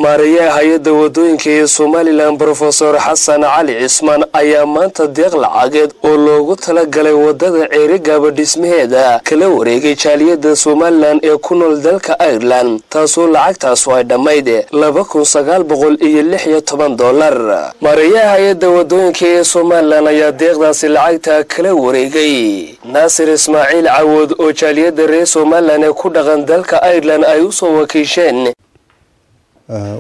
maariyaha hay'adda wadooyinka ee Somaliland Professor Xasan Cali Cismaan ayaa maanta deeq lacageed oo loogu talagalay wadada Ceerigaaba dhismaheeda kala wareegay jaaliyadda Somaliland ee ku nool dalka Ireland taasoo lacagtaas ay dhamayd $2916. maariyaha hay'adda wadooyinka ee Somaliland ayaa deeqdaasi lacagta kala wareegay Naasir Ismaaciil Cawood oo jaaliyadda reer Somaliland ee ku dhaqan dalka Ireland ay u soo wakiisheen.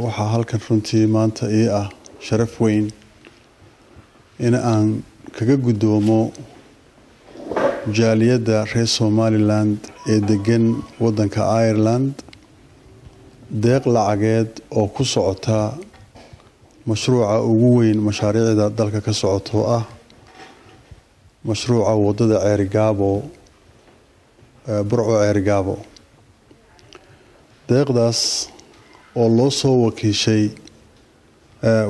waxaa halkan runtii maanta ii ah sharaf weyn in aan kaga gudoomo jaaliyadda reer Somaliland ee degan wadanka Ireland deeq lacageed oo ku socota mashruuca ugu weyn mashaariicda dalka ka socoto ah mashruuca wadada Ceerigaabo Burco Ceerigaabo deeqdaas oo loo soo wakiishay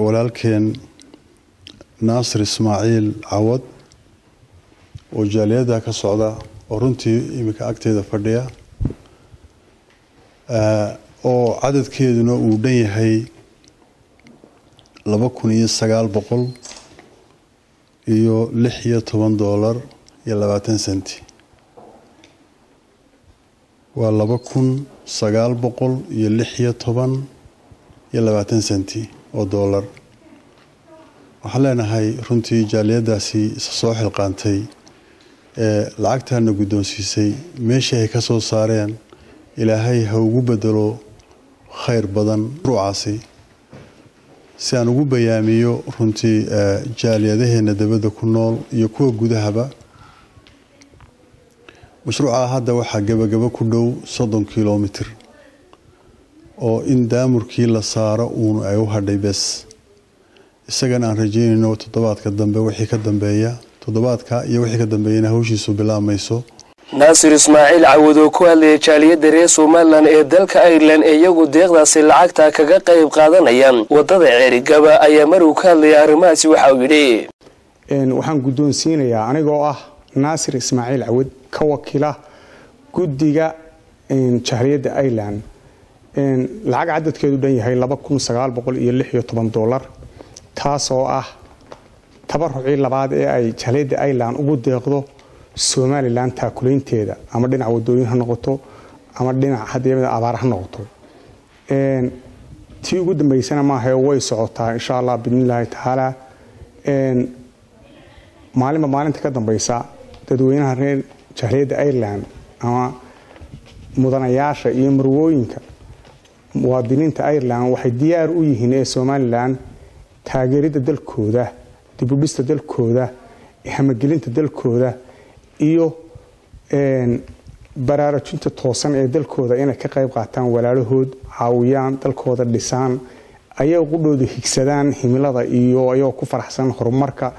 walaalkeen Naasir Ismaaciil Cawood oo jaaliyadda ka socda oo runtii imika agteeda fadhiya oo cadadkeeduna uu dhan yahay $2916.20 waa $2916.20 oo dollar waxaan leenahay runtii jaaliyadaasi soo xilqaantay ee lacagtaana guddoonsiisay meeshii ay ka soo saareen ilaahay ha ugu bedelo khayr badan ruucaasi si aan ugu bayaamiyo runtii jaaliyadaheena dabadda ku nool iyo kuwa gudahaba mashruuca hadda waxaa gabagaba ku dhow 30 kilomitir oo in daamurkii la saaro uun ay u hadhay bes isagana aan rajeynayno toddobaadka dambe wixii ka dambeeya toddobaadka iyo wixii ka dambeeyana hawshiisu bilaamayso. Naasir Ismaaciil Cawood oo ku hadlay jaaliyadda reer Somaliland ee dalka Ireland iyagu deeqdaasi lacagta kaga qayb qaadanayaan wadada Ceerigaaba ayaa mar uu ka hadlay arrimahaasi waxa uu yiri waxaan guddoonsiinayaa anigoo ah Naasir Ismaaciil Cawood ka wakiila guddiga jaaliyadda Ireland lacag cadadkeedu dhan yahay $2916 taasoo ah tabarucii labaad ee ay jaaliyadda Ireland ugu deeqdo Somaliland taakuleynteeda ama dhinaca wadooyin ha noqoto ama dhinaca hadiyada abaar ha noqoto tii ugu dambeysana ma ahay way socotaa insha Allah bidnillaahi taala maalinta ka dambeysa dadweynaha reer jaaliyadda Ireland ama mudanayaasha iyo marwooyinka muwaadiniinta Ireland waxay diyaar u yihiin ee Somaliland taageerida dalkooda dib u dhista dalkooda hamagelinta dalkooda iyo baraarujinta toosan ee dalkooda inay ka qayb qaataan walaalahood caawiyaan dalkooda dhisaan ayay qudhooda higsadaan himilada iyo ayoo ku faraxsan horumarka